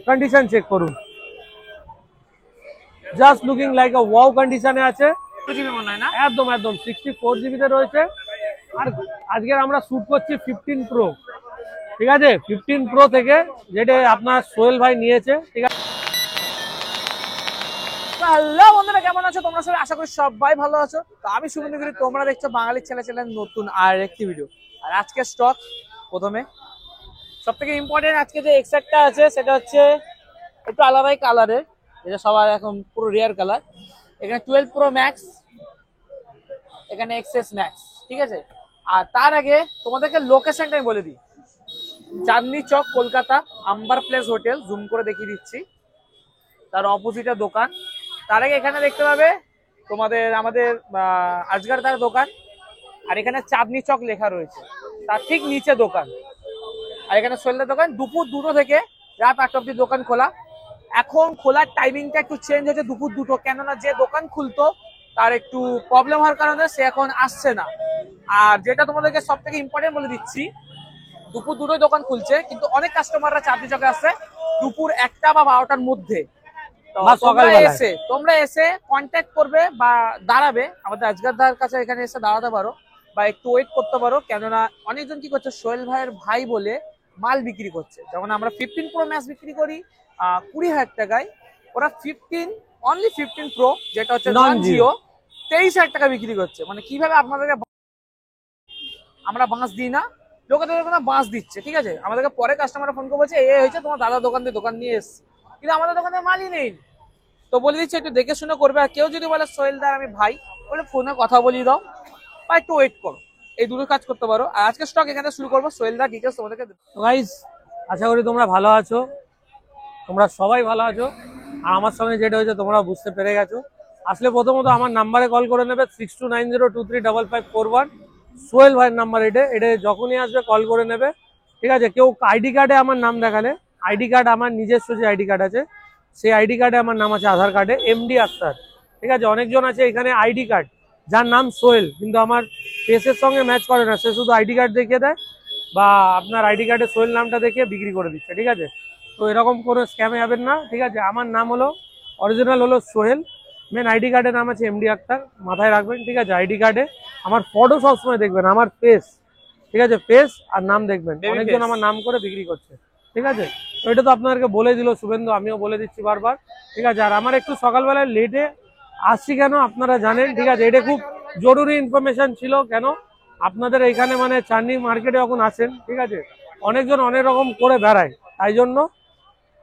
Condition check করুন, just looking like আ wow কন্ডিশনে আছে। একদম একদম 64 জিবিতে রয়েছে। আর আজকের আমরা শুট করছি 15 প্রো, ঠিক আছে? 15 প্রো থেকে, যেটা আপনার সোহেল ভাই নিয়েছে, ঠিক আছে? হ্যালো বন্ধুরা, কেমন আছো তোমরা সবাই? আশা করি সবাই ভালো আছো। তো আমি শুভেন্দু গিরি, তোমরা দেখছো বাঙালির ছেলে চ্যানেল নতুন আর একটি ভিডিও। আর আজকে স্টক প্রথমে সব থেকে ইম্পর্টেন্ট, আজকে যে এক্সাক্টটা আছে সেটা হচ্ছে একটু আলাদাই কালারের, যেটা সবার এখন পুরো রেয়ার কালার। এখানে 12 প্রো ম্যাক্স, এখানে এক্সএস ম্যাক্স, ঠিক আছে? আর তার আগে তোমাদেরকে লোকেশনটা আমি বলে দিই। Chandni Chowk, Kolkata, amber place hotel, zoom করে দেখিয়ে দিচ্ছি, তার অপোজিটে দোকান। তার আগে এখানে দেখতে পাবে তোমাদের আমাদের আজগারদার দোকান, আর এখানে চাঁদনি চক লেখা রয়েছে, তার ঠিক নিচে দোকান। আর এখানে সোহেলদার দোকান। দুপুর 2টো থেকে রাত 8 অব্দি দোকান খোলা। এখন খোলার টাইমিংটা একটু চেঞ্জ হয়েছে, দুপুর 2টো, কেননা যে দোকান খুলতো তার একটু প্রবলেম হওয়ার কারণে সে এখন আসছে না। আর যেটা তোমাদেরকে সব থেকে ইম্পর্টেন্ট বলে দিচ্ছি, দুপুর 2টোয় দোকান খুলছে, কিন্তু অনেক কাস্টমাররা চাঁদনি চকে আসছে দুপুর 1টা বা 12টার মধ্যে। তোমরা এসে কন্ট্যাক্ট করবে বা দাঁড়াবে আমাদের আজগারদার কাছে, এখানে এসে দাঁড়াতে পারো বা একটু ওয়েট করতে পারো, কেননা অনেকজন কি করছে, সোহেল ভাইয়ের ভাই বলে মাল বিক্রি করছে। যেমন আমরা 15 প্রো ম্যাক্স বিক্রি করি 20,000 টাকায়, ওরা অনলি 15 প্রো যেটা হচ্ছে নন জিও 23,000 টাকা বিক্রি করছে। মানে কিভাবে আপনাদেরকে আমরা বাঁশ দিই না, লোকেদের বাঁশ দিচ্ছে, ঠিক আছে? আমাদেরকে পরে কাস্টমাররা ফোন করে বলছে এই হয়েছে, তোমার দাদা দোকান দিয়ে দোকান নিয়ে এসছে, কিন্তু আমাদের দোকানে মালই নেই। তো বলে দিচ্ছি একটু দেখে শুনে করবে। আর কেউ যদি বলে সোহেলদার আমি ভাই, বলে ফোনে কথা বলিয়ে দাও বা একটু ওয়েট করো, এই দুটো কাজ করতে পারো। আর আজকে স্টক এখানে শুরু করবো, সোহেলদার ডিটেলস তোমাদেরকে। গাইস, আশা করি তোমরা ভালো আছো, তোমরা সবাই ভালো আছো। আর আমার সঙ্গে যেটা হয়েছে তোমরা বুঝতে পেরে গেছো। আসলে প্রথমত আমার নাম্বারে কল করে নেবে 6290235541, সোহেল ভাইয়ের নাম্বার। এটা যখনই আসবে কল করে নেবে, ঠিক আছে? কেউ আইডি কার্ডে আমার নাম দেখালে, আইডি কার্ড আমার নিজস্ব যে আইডি কার্ড আছে, সেই আইডি কার্ডে আমার নাম আছে, আধার কার্ডে এমডি আক্তার, ঠিক আছে? অনেকজন আছে এখানে আইডি কার্ড যার নাম সোহেল, কিন্তু আমার ফেসের সঙ্গে ম্যাচ করে না, সে শুধু আইডি কার্ড দেখিয়ে দেয় বা আপনার আইডি কার্ডে সোহেল নামটা দেখে বিক্রি করে দিচ্ছে, ঠিক আছে? তো এরকম কোনো স্ক্যামে যাবেন না, ঠিক আছে? আমার নাম হলো, অরিজিনাল হলো সোহেল, মেন আইডি কার্ডের নাম আছে এমডি আক্তার, মাথায় রাখবেন, ঠিক আছে? আইডি কার্ডে আমার ফটো সবসময় দেখবেন, আমার ফেস, ঠিক আছে? ফেস আর নাম দেখবেন। অনেকজন আমার নাম করে বিক্রি করছে, ঠিক আছে? তো এটা তো আপনাদেরকে বলে দিল শুভেন্দু, আমিও বলে দিচ্ছি বারবার, ঠিক আছে? আর আমার একটু সকালবেলায় লেটে আসছি কেন আপনারা জানেন, ঠিক আছে? এটা খুব জরুরি ইনফরমেশন ছিল। কেন আপনাদের এখানে মানে চাঁদনি মার্কেটে যখন আসেন, ঠিক আছে, অনেকজন অনেক রকম করে বেড়ায়, তাই জন্য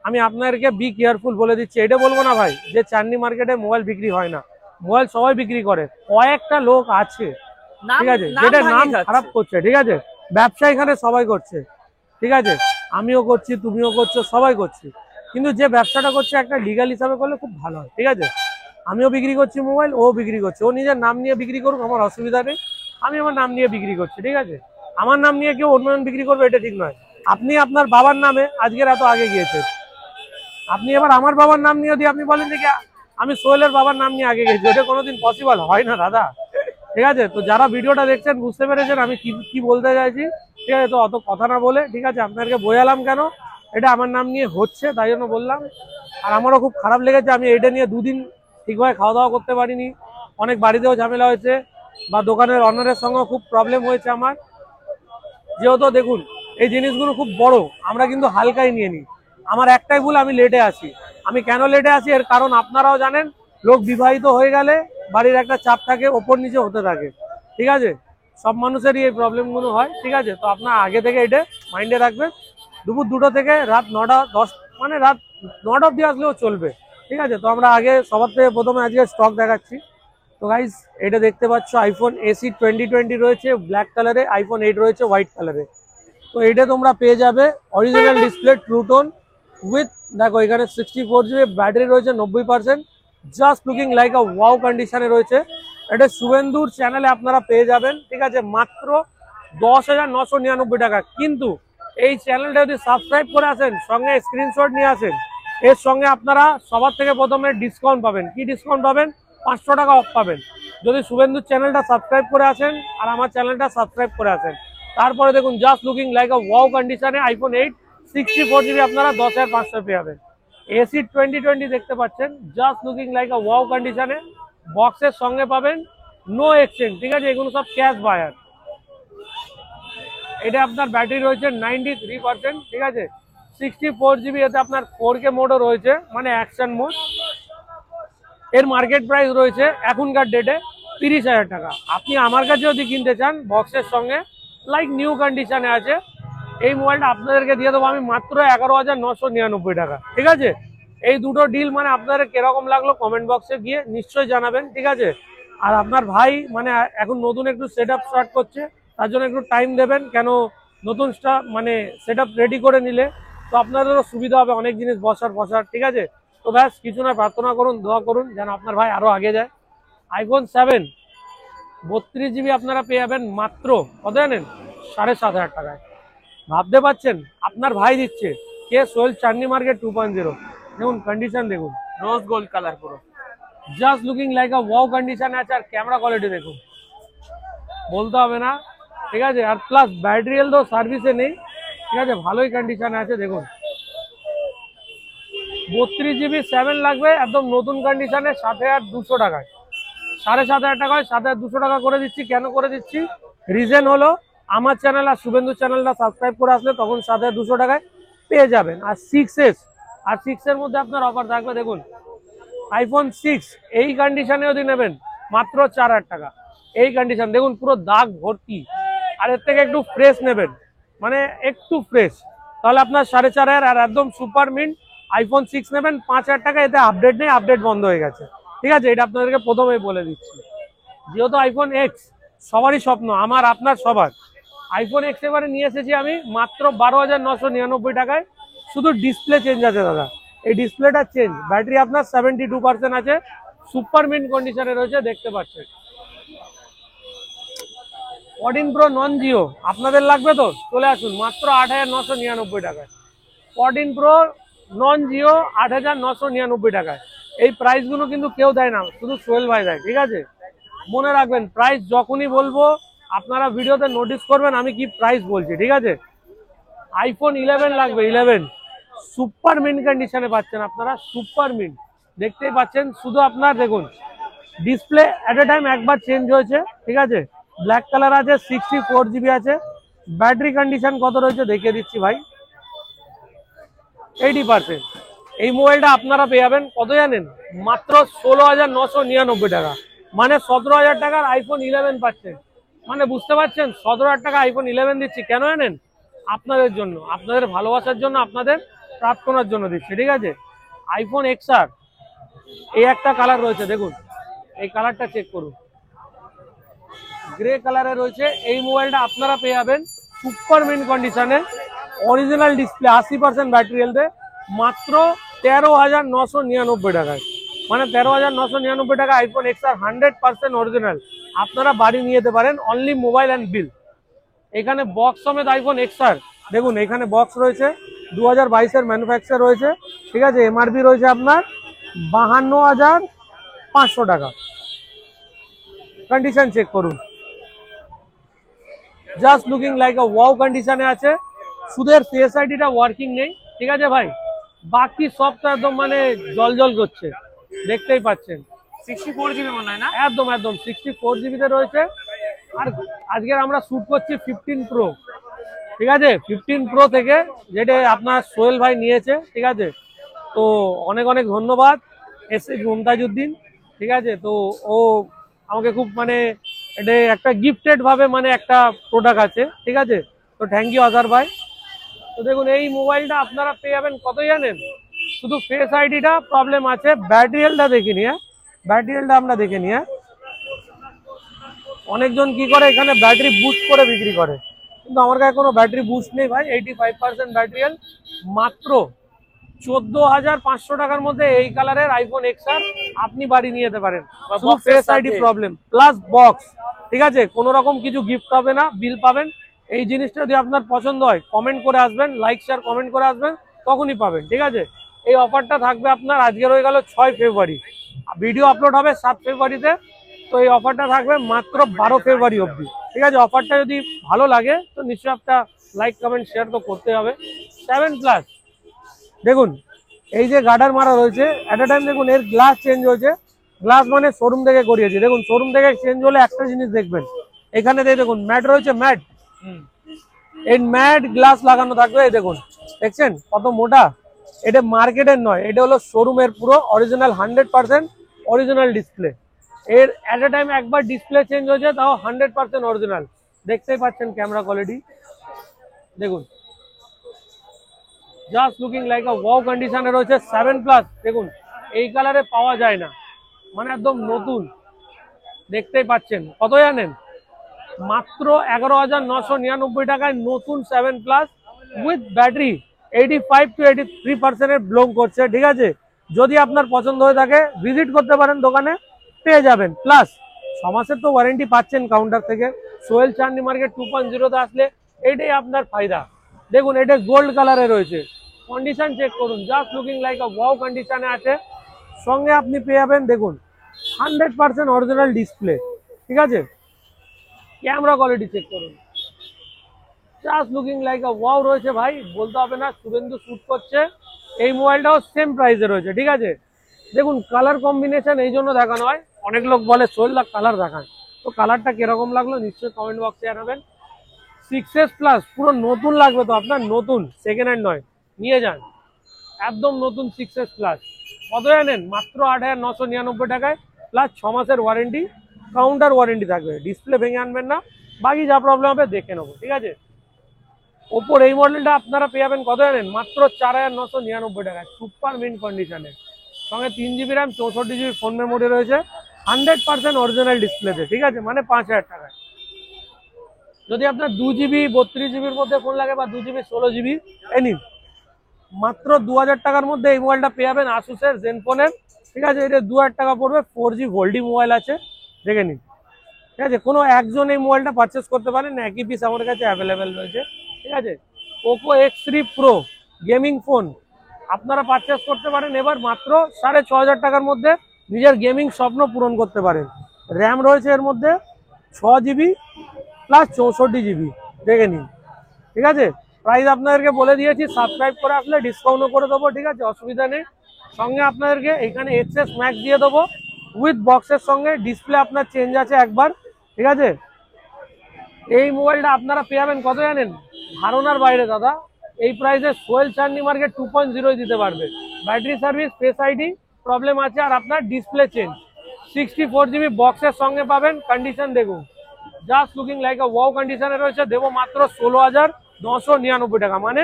আমি আপনাদেরকে বি কেয়ারফুল বলে দিচ্ছি। এটা বলবো না ভাই যে চাঁদনি মার্কেটে মোবাইল বিক্রি হয় না, মোবাইল সবাই বিক্রি করে, কয়েকটা লোক আছে, ঠিক আছে, যেটা নাম খারাপ করছে, ঠিক আছে? ব্যবসা এখানে সবাই করছে, ঠিক আছে? আমিও করছি, তুমিও করছো, সবাই করছি, কিন্তু যে ব্যবসাটা করছে একটা লিগাল হিসাবে করলে খুব ভালো হয়, ঠিক আছে? আমিও বিক্রি করছি মোবাইল, ও বিক্রি করছে, ও নিজের নাম নিয়ে বিক্রি করুক, আমার অসুবিধা নেই। আমি আমার নাম নিয়ে বিক্রি করছি, ঠিক আছে? আমার নাম নিয়ে কেউ অন্য বিক্রি করবে, এটা ঠিক নয়। আপনি আপনার বাবার নামে আজকের এত আগে গিয়েছেন, আপনি এবার আমার বাবার নাম নিয়ে দিয়ে আপনি বলেন যে আমি সোহেলের বাবার নাম নিয়ে আগে গেছি, ওটা কোনোদিন পসিবল হয় না দাদা, ঠিক আছে? তো যারা ভিডিওটা দেখছেন বুঝতে পেরেছেন আমি কি বলতে চাইছি, ঠিক আছে? তো অত কথা না বলে, ঠিক আছে, আপনাদেরকে বোঝালাম কেন এটা আমার নাম নিয়ে হচ্ছে, তাই জন্য বললাম। আর আমারও খুব খারাপ লেগেছে, আমি এটা নিয়ে 2 দিন ঠিকভাবে খাওয়া দাওয়া করতে পারিনি, অনেক বাড়িতেও ঝামেলা হয়েছে বা দোকানের অনারের সঙ্গেও খুব প্রবলেম হয়েছে আমার। যেহেতু দেখুন এই জিনিসগুলো খুব বড়, আমরা কিন্তু হালকাই নিয়ে নিই। আমার একটাই ভুল, আমি লেটে আসি। আমি কেন লেটে আসি এর কারণ আপনারাও জানেন, লোক বিবাহিত হয়ে গেলে বাড়ির একটা চাপ থাকে, ওপর নিচে হতে থাকে, ঠিক আছে? সব মানুষেরই এই প্রবলেমগুলো হয়, ঠিক আছে? তো আপনার আগে থেকে এটা মাইন্ডে রাখবেন। দুপুর 2টো থেকে রাত 9টা 10, মানে রাত 9টা অব্দি আসলেও চলবে, ঠিক আছে? তো আমরা আগে সবার থেকে প্রথমে আজকে স্টক দেখাচ্ছি। তো গাইস, এটা দেখতে পাচ্ছ আইফোন এসি 2020 রয়েছে ব্ল্যাক কালারে, আইফোন 8 রয়েছে হোয়াইট কালারে। তো এটা তোমরা পেয়ে যাবে original display, true tone with, দেখো এখানে 64 জিবি ব্যাটারি রয়েছে, 90%, জাস্ট লুকিং লাইক আ ওয়াও কন্ডিশনে রয়েছে। এটা শুভেন্দুর চ্যানেলে আপনারা পেয়ে যাবেন, ঠিক আছে, মাত্র 10,999 টাকা। কিন্তু এই চ্যানেলটা যদি সাবস্ক্রাইব করে আসেন, সঙ্গে স্ক্রিনশট নিয়ে আসেন, এর সঙ্গে আপনারা সবার থেকে প্রথমে ডিসকাউন্ট পাবেন। কি ডিসকাউন্ট পাবেন? 500 টাকা অফ পাবেন যদি শুভেন্দুর চ্যানেলটা সাবস্ক্রাইব করে আসেন আর আমার চ্যানেলটা সাবস্ক্রাইব করে আসেন। তারপরে দেখুন জাস্ট লুকিং লাইক আ ওয়াও কন্ডিশনে আইফোন 8 64 GB আপনারা 10,500 পেয়ে যাবেন। এসি 2020 দেখতে পাচ্ছেন, জাস্ট লুকিং লাইক আ ওয়াও কন্ডিশনে, বক্সের সঙ্গে পাবেন, নো এক্সচেঞ্জ, ঠিক আছে, এগুলো সব ক্যাশ বায়ার। এটা আপনার ব্যাটারি রয়েছে 93%, ঠিক আছে, 64 GB, এতে আপনার 4K মোডও রয়েছে, মানে অ্যাকশন মোড। এর মার্কেট প্রাইস রয়েছে এখনকার ডেটে 30,000 টাকা। আপনি আমার কাছে যদি কিনতে চান বক্সের সঙ্গে, লাইক নিউ কন্ডিশনে আছে, এই মোবাইলটা আপনাদেরকে দিয়ে দেবো আমি মাত্র 11,999 টাকা, ঠিক আছে। এই দুটো ডিল মানে আপনাদের কিরকম লাগলো কমেন্ট বক্সে গিয়ে নিশ্চয়ই জানাবেন, ঠিক আছে। আর আপনার ভাই মানে এখন নতুন একটু সেট আপ স্টার্ট করছে, তার জন্য একটু টাইম দেবেন, কেন নতুন মানে সেট আপ রেডি করে নিলে তো আপনাদেরও সুবিধা হবে, অনেক জিনিস বসার, ঠিক আছে। তো ব্যাস কিছু না, প্রার্থনা করুন, দোয়া করুন যেন আপনার ভাই আরো আগে যায়। আইফোন 7 32 GB আপনারা পেয়ে যাবেন মাত্র কত জানেন? 7,500 টাকায়। ভাবতে পারছেন আপনার ভাই দিচ্ছে, কে? সোহেল চাঁদনি মার্কেট 2.0। দেখুন কন্ডিশন, দেখুন রোজ গোল্ড কালার পুরো, জাস্ট লুকিং লাইক আ ওয়াও কন্ডিশনে আছে। আর ক্যামেরা কোয়ালিটি দেখুন, বলতে হবে না, ঠিক আছে। আর প্লাস ব্যাটারি হেলথ সার্ভিসে নেই, ঠিক আছে, ভালোই কন্ডিশনে আছে। দেখুন 32 GB 7 লাগবে একদম নতুন কন্ডিশনে 7,200 টাকায়, 7,500 টাকায় 7,200 টাকা করে দিচ্ছি। কেন করে দিচ্ছি? রিজন হলো আমার চ্যানেল আর শুভেন্দু চ্যানেলটা সাবস্ক্রাইব করে আসলে তখন 7,200 টাকায় পেয়ে যাবেন। আর 6s, আর 6 এর মধ্যে আপনার অফার থাকবে, দেখুন আইফোন 6 এই কন্ডিশনে যদি নেবেন মাত্র 4,000 টাকা। এই কন্ডিশন দেখুন পুরো দাগ ভর্তি। আর এর থেকে একটু ফ্রেশ নেবেন, মানে একটু ফ্রেশ, তাহলে আপনার 4,500। আর একদম সুপার মিন্ট আইফোন 6 নেবেন 5,000 টাকা। এতে আপডেট নেই, আপডেট বন্ধ হয়ে গেছে, ঠিক আছে। এটা আপনাদেরকে প্রথমেই বলে দিচ্ছি। যেহেতু আইফোন এক্স সবারই স্বপ্ন, আমার আপনার সবার, আইফোন এক্স এবারে নিয়ে এসেছি আমি মাত্র 12,999 টাকায়। শুধু ডিসপ্লে চেঞ্জ আছে দাদা, এই ডিসপ্লেটা চেঞ্জ। ব্যাটারি আপনার 72% আছে, সুপার মিন্ট কন্ডিশনে রয়েছে, দেখতে পাচ্ছেন। 14 প্রো নন জিও আপনাদের লাগবে তো চলে আসুন মাত্র 8,999 টাকায়। 14 প্রো নন জিও 8,999 টাকায়। এই প্রাইসগুলো কিন্তু কেউ দেয় না, শুধু সোহেল ভাই দেয়, ঠিক আছে। মনে রাখবেন, প্রাইস যখনই বলবো আপনারা ভিডিওতে নোটিস করবেন আমি কি প্রাইস বলছি, ঠিক আছে। আইফোন 11 লাগবে, 11 সুপার মিন্ট কন্ডিশনে পাচ্ছেন আপনারা, সুপার মিন্ট দেখতেই পাচ্ছেন। শুধু আপনার দেখুন ডিসপ্লে এট এ টাইম একবার চেঞ্জ হয়েছে, ঠিক আছে। ব্ল্যাক কালার আছে, 64 GB আছে। ব্যাটারি কন্ডিশন কত রয়েছে দেখিয়ে দিচ্ছি ভাই, 80%। এই মোবাইলটা আপনারা পেয়ে যাবেন কত জানেন? মাত্র 16,999 টাকা, মানে 17,000 টাকার আইফোন 11 পাচ্ছেন। মানে বুঝতে পারছেন, 17,000 টাকা আইফোন 11 দিচ্ছি। কেন জানেন? আপনাদের জন্য, আপনাদের ভালোবাসার জন্য, আপনাদের প্রার্থনার জন্য দিচ্ছি, ঠিক আছে। আইফোন এক্সআর এই একটা কালার রয়েছে, দেখুন এই কালারটা চেক করুন, গ্রে কালারে রয়েছে। এই মোবাইলটা আপনারা পেয়ে যাবেন সুপার মিন্ট কন্ডিশনে, অরিজিনাল ডিসপ্লে, 80% ব্যাটারি হেলথে, মাত্র 13,999 টাকায়। মানে 13,999 টাকা আইফোন এক্সআর 100% অরিজিনাল আপনারা বাড়ি নিয়ে যেতে পারেন, অনলি মোবাইল অ্যান্ড বিল। এখানে বক্স সমেত আইফোন এক্সআর, দেখুন এখানে বক্স রয়েছে, 2022-এর ম্যানুফ্যাকচার রয়েছে, ঠিক আছে। এমআরপি রয়েছে আপনার 52,500 টাকা। কন্ডিশন চেক করুন, জাস্ট লুকিং লাইক আ ওয়াও কন্ডিশনে আছে। শুধু এর ফেস আইডিটা ওয়ার্কিং নেই, ঠিক আছে ভাই, বাকি সব তো একদম মানে জল করছে, দেখতেই পাচ্ছেন। 64 GB মনে হয় না? একদম 64 GB তে রয়েছে। আর আজকের আমরা শুট করছি 15 প্রো, ঠিক আছে। 15 প্রো থেকে যেটা আপনার সোহেল ভাই নিয়েছে, ঠিক আছে। তো অনেক অনেক ধন্যবাদ এস মুমতাজউদ্দিন, ঠিক আছে। তো ও আমাকে খুব মানে এটা একটা গিফটেড ভাবে মানে একটা প্রোডাক্ট আছে, ঠিক আছে। তো থ্যাংক ইউ আজার ভাই। তো দেখুন এই মোবাইলটা আপনারা পেয়ে যাবেন কত জানেন? শুধু ফেস আইডিটা প্রবলেম আছে, ব্যাটারি হেলথটা দেখিনি, হ্যাঁ ব্যাটারি হেলথটা আমরা দেখে নিই। হ্যাঁ, অনেকজন কি করে এখানে ব্যাটারি বুস্ট করে বিক্রি করে, কিন্তু আমার কাছে কোনো ব্যাটারি বুস্ট নেই ভাই। 85% ব্যাটারি হেলথ, মাত্র 14,500 টাকার মধ্যে এই কালারের আইফোন এক্সআর আপনি বাড়ি নিয়ে যেতে পারেন। শুধু face ID problem plus box, ঠিক আছে। কোনো রকম কিছু গিফট পাবে না, বিল পাবেন। এই জিনিসটা যদি আপনার পছন্দ হয় কমেন্ট করে আসবেন, লাইক শেয়ার কমেন্ট করে আসবেন, তখনই পাবেন, ঠিক আছে। এই অফারটা থাকবে আপনার, আজকে রয়ে গেল 6 ফেব্রুয়ারি, ভিডিও আপলোড হবে 7 ফেব্রুয়ারিতে। তো এই অফারটা থাকবে মাত্র 12 ফেব্রুয়ারি অবধি, ঠিক আছে। অফারটা যদি ভালো লাগে তো নিশ্চয়ই একটা লাইক কমেন্ট শেয়ার তো করতে হবে। 7+। দেখুন এই যে গার্ডার মারা রয়েছে, এট এ টাইম দেখুন এর গ্লাস চেঞ্জ হয়েছে। গ্লাস মানে শোরুম থেকে করিয়েছি। দেখুন শোরুম থেকে চেঞ্জ হলে একটা জিনিস দেখবেন, এখানে দেখুন ম্যাট রয়েছে, ম্যাট, এই ম্যাট গ্লাস লাগানো থাকবে। এই দেখুন দেখছেন কত মোটা, এটা মার্কেটের নয়, এটা হলো শোরুমের পুরো অরিজিনাল 100% অরিজিনাল ডিসপ্লে। এর এট এ টাইম একবার ডিসপ্লে চেঞ্জ হয়েছে, তাও 100% অরিজিনাল। দেখতেই পাচ্ছেন ক্যামেরা কোয়ালিটি দেখুন, জাস্ট লুকিং লাইক আ ওয়াও কন্ডিশনে রয়েছে। 7+, দেখুন এই কালারে পাওয়া যায় না, মানে একদম নতুন। দেখতেই পাচ্ছেন কত জানেন, মাত্র 11,999 টাকায় নতুন 7+ উইথ ব্যাটারি 85 to 83% ব্লং করছে। ঠিক আছে, যদি আপনার পছন্দ হয়ে থাকে ভিজিট করতে পারেন দোকানে, পেয়ে যাবেন। প্লাস 6 মাসের তো ওয়ারেন্টি পাচ্ছেন কাউন্টার থেকে। সোহেল চাঁদনি মার্কেট 2.0-তে আসলে এটাই আপনার ফায়দা। দেখুন এটা গোল্ড কালারে রয়েছে, কন্ডিশন চেক করুন, জাস্ট লুকিং লাইক আ ওয়াও কন্ডিশনে আছে। সঙ্গে আপনি পেয়ে যাবেন দেখুন 100% অরিজিনাল ডিসপ্লে। ঠিক আছে, ক্যামেরা কোয়ালিটি চেক করুন, জাস্ট লুকিং লাইক আ ওয়াও রয়েছে ভাই, বলতে হবে না। শুভেন্দু শুট করছে, এই মোবাইলটাও সেম প্রাইসে রয়েছে। ঠিক আছে, দেখুন কালার কম্বিনেশন এই জন্য দেখানো হয়, অনেক লোক বলে সোহেল কালার দেখান, তো কালারটা কিরকম লাগলো নিশ্চয়ই কমেন্ট বক্সে জানাবেন। 6s+ পুরো নতুন লাগবে তো আপনার, নতুন, সেকেন্ড হ্যান্ড নয়, নিয়ে যান একদম নতুন 6s+। কত জানেন, মাত্র 8,999 টাকায়, প্লাস 6 মাসের ওয়ারেন্টি, কাউন্টার ওয়ারেন্টি থাকবে। ডিসপ্লে ভেঙে আনবেন না, বাকি যা প্রবলেম হবে দেখে নেবো। ঠিক আছে, ওপোর এই মডেলটা আপনারা পেয়ে যাবেন কত জানেন, মাত্র 4,999 টাকায়, সুপার মিন্ট কন্ডিশনে। সঙ্গে 3GB RAM, 64GB phone memory রয়েছে, 100% অরিজিনাল ডিসপ্লেতে। ঠিক আছে, মানে 5,000 টাকায়। যদি আপনার 2GB 32GBর মধ্যে ফোন লাগে বা 2GB 16GB এনি, মাত্র 2,000 টাকার মধ্যে এই মোবাইলটা পেয়ে যাবেন আসুসের জেনফোনের। ঠিক আছে, এটা 2,000 টাকা পড়বে। 4G ভোল্ডি মোবাইল আছে, দেখে নিন। ঠিক আছে, কোনো একজন এই মোবাইলটা পারচেস করতে পারেন, একই পিস আমার কাছে অ্যাভেলেবেল রয়েছে। ঠিক আছে, Poco X3 pro gaming phone আপনারা পারচেস করতে পারেন এবার মাত্র 6,500 টাকার মধ্যে, নিজের গেমিং স্বপ্ন পূরণ করতে পারেন। র্যাম রয়েছে এর মধ্যে 6GB প্লাস 64GB, দেখে নিন। ঠিক আছে, প্রাইস আপনাদেরকে বলে দিয়েছি, সাবস্ক্রাইব করে আসলে ডিসকাউন্টও করে দেবো। ঠিক আছে, অসুবিধা নেই। সঙ্গে আপনাদেরকে এখানে XS Max দিয়ে দেবো উইথ বক্সের সঙ্গে, ডিসপ্লে আপনার চেঞ্জ আছে একবার। ঠিক আছে, এই মোবাইলটা আপনারা পেয়ে যাবেন কত জানেন, ধারণার বাইরে দাদা। এই প্রাইসে সোহেল চাঁদনি মার্কেট 2.0 দিতে পারবে। Battery service, face ID problem আছে, আর আপনার ডিসপ্লে চেঞ্জ। 64GB বক্সের সঙ্গে পাবেন। কন্ডিশন দেখুন, জাস্ট লুকিং লাইক আ ওয়াও কন্ডিশনে রয়েছে। দেবো মাত্র 16,999 টাকা, মানে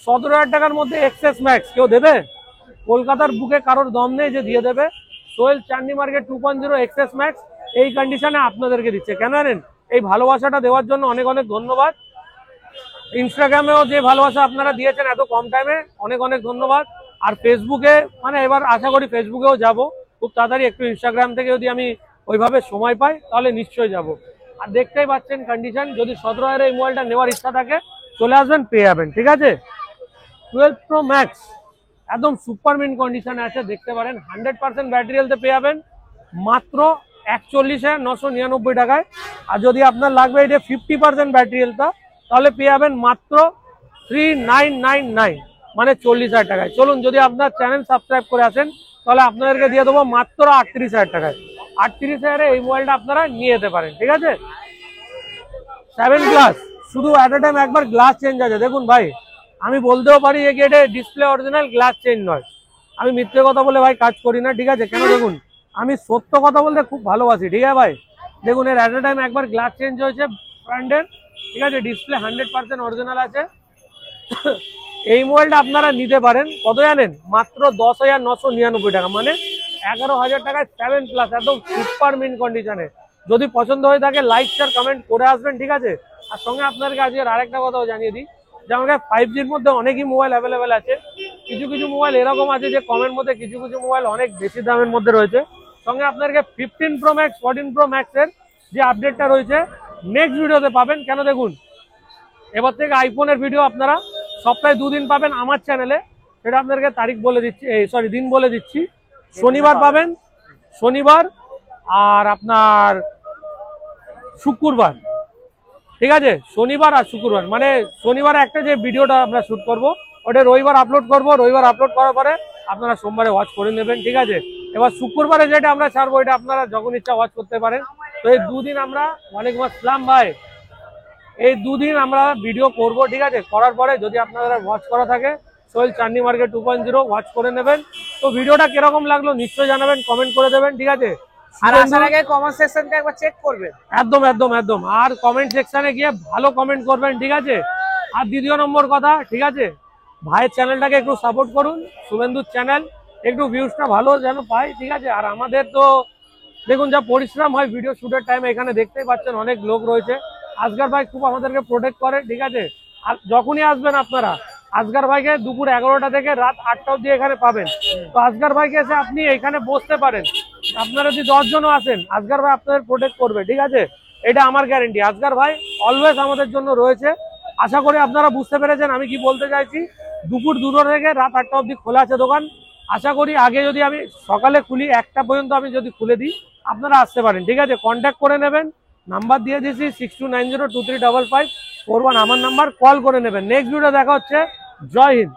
17,000 টাকার মধ্যে XS Max কেউ দেবে? কলকাতার বুকে কারোর দম নেই যে দিয়ে দেবে। সোহেল চাঁদনি মার্কেট 2.0 XS Max এই কন্ডিশনে আপনাদেরকে দিচ্ছে। কেন জানেন, এই ভালোবাসাটা দেওয়ার জন্য অনেক অনেক ধন্যবাদ। ইনস্টাগ্রামেও যে ভালোবাসা আপনারা দিয়েছেন এত কম টাইমে, অনেক অনেক ধন্যবাদ। আর ফেসবুকে, মানে এবার আশা করি ফেসবুকেও যাব খুব তাড়াতাড়ি। একটু ইনস্টাগ্রাম থেকে যদি আমি ওইভাবে সময় পাই তাহলে নিশ্চয়ই যাব। আর দেখতেই পাচ্ছেন কন্ডিশন, যদি 17,000 এই মোবাইলটা নেওয়ার ইচ্ছা থাকে চলে আসবেন, পেয়ে যাবেন। ঠিক আছে, 12 Pro Max একদম সুপার মিন্ট কন্ডিশনে আছে, দেখতে পারেন। 100% ব্যাটারি হেলথে পেয়ে যাবেন মাত্র 41,999 টাকায়। আর যদি আপনার লাগবে এটা 50% ব্যাটারি হেলথ, তাহলে পেয়ে যাবেন মাত্র 3,999, মানে 40,000 টাকায়। চলুন, যদি আপনার চ্যানেল সাবস্ক্রাইব করে আসেন তাহলে আপনাদেরকে দিয়ে দেবো মাত্র 38,000 টাকায়। 38,000-এ এই মোবাইলটা আপনারা নিয়ে যেতে পারেন। ঠিক আছে, 7+, শুধু অ্যাট এ টাইম একবার গ্লাস চেঞ্জ আছে। দেখুন ভাই, আমি বলতেও পারি যে এটা ডিসপ্লে অরিজিনাল, গ্লাস চেঞ্জ নয়। আমি মিথ্যে কথা বলে ভাই কাজ করি না। ঠিক আছে, কেন দেখুন আমি সত্য কথা বলতে খুব ভালোবাসি। ঠিক আছে ভাই, দেখুন এর অ্যাট এ টাইম একবার গ্লাস চেঞ্জ হয়েছে ব্র্যান্ডের। ঠিক আছে, ডিসপ্লে 100% অরিজিনাল আছে। এই মোবাইলটা আপনারা নিতে পারেন কত জানেন, মাত্র 10,999 টাকা, মানে 11,000 টাকায় 7+, একদম সুপার মিন্ট কন্ডিশনে। যদি পছন্দ হয়ে থাকে লাইক শেয়ার কমেন্ট করে আসবেন। ঠিক আছে, আর সঙ্গে আপনাদেরকে আজকের আরেকটা কথাও জানিয়ে দিই, যে আমার কাছে 5Gর মধ্যে অনেকই মোবাইল অ্যাভেলেবেল আছে। কিছু কিছু মোবাইল এরকম আছে যে কমের মধ্যে, কিছু কিছু মোবাইল অনেক বেশি দামের মধ্যে রয়েছে। সঙ্গে আপনাদেরকে 15 Pro Max 14 Pro Max এর যে আপডেটটা রয়েছে নেক্সট ভিডিওতে পাবেন। কেন দেখুন, এবার থেকে আইফোনের ভিডিও আপনারা সপ্তাহে 2 দিন পাবেন আমার চ্যানেলে। সেটা আপনাদেরকে তারিখ বলে দিচ্ছি, দিন বলে দিচ্ছি। শনিবার পাবেন, শনিবার, আর আপনার শুক্রবার। ঠিক আছে, শনিবার আর শুক্রবার, মানে শনিবার একটা যে ভিডিওটা আমরা শুট করব ওটা রবিবার আপলোড করবো, রবিবার আপলোড করার পরে আপনারা সোমবারে ওয়াচ করে নেবেন, ঠিক আছে। এবার শুক্রবারে যেটা আমরা ছাড়বো এটা আপনারা যখন ইচ্ছা ওয়াচ করতে পারেন। তো এই দুদিন আমরা, ওয়ালাইকুম আসসালাম ভাই, এই দুদিন আমরা ভিডিও করব, ঠিক আছে। করার পরে যদি আপনারা ওয়াচ করা থাকে সোহেল চান্ডি মার্কেট 2.0 ওয়াচ করে নেবেন। তো ভিডিওটা কিরকম লাগলো নিশ্চয়ই জানাবেন, কমেন্ট করে দেবেন, ঠিক আছে। আর আসার আগে কমেন্ট সেকশনটা একবার চেক করবেন। একদম একদম একদম। আর কমেন্ট সেকশনে গিয়ে ভালো কমেন্ট করবেন, ঠিক আছে। আর দ্বিতীয় নম্বর কথা, ঠিক আছে, ভাইয়ের চ্যানেলটাকে একটু সাপোর্ট করুন, শুভেন্দুর চ্যানেল, একটু ভিউজটা ভালো যেন পাই, ঠিক আছে। আর আমাদের তো দেখুন যা পরিশ্রম হয় ভিডিও শুটের টাইমে, এখানে দেখতেই পাচ্ছেন অনেক লোক রয়েছে। আসগার ভাই খুব আমাদেরকে প্রোটেক্ট করে, ঠিক আছে। আর যখনই আসবেন আপনারা আসগার ভাইকে দুপুর 11টা থেকে রাত 8টা অবধি এখানে পাবেন। তো আসগার ভাইকে এসে আপনি এখানে বসতে পারেন। আপনারা যদি 10 জনও আসেন আসগার ভাই আপনাদের প্রোটেক্ট করবে, ঠিক আছে। এটা আমার গ্যারেন্টি। আসগার ভাই অলওয়েজ আমাদের জন্য রয়েছে। আশা করি আপনারা বুঝতে পেরেছেন আমি কি বলতে চাইছি। দুপুর 2টা থেকে রাত 8টা অবধি খোলা আছে দোকান। আশা করি আগে যদি আমি সকালে খুলি 1টা পর্যন্ত আমি যদি খুলে দিই আপনারা আসতে পারেন, ঠিক আছে। কন্ট্যাক্ট করে নেবেন, নাম্বার দিয়ে দিয়েছি 6290235541 আমার নাম্বার, কল করে নেবেন। নেক্সট ভিডিও দেখা হচ্ছে। জয় হিন্দ।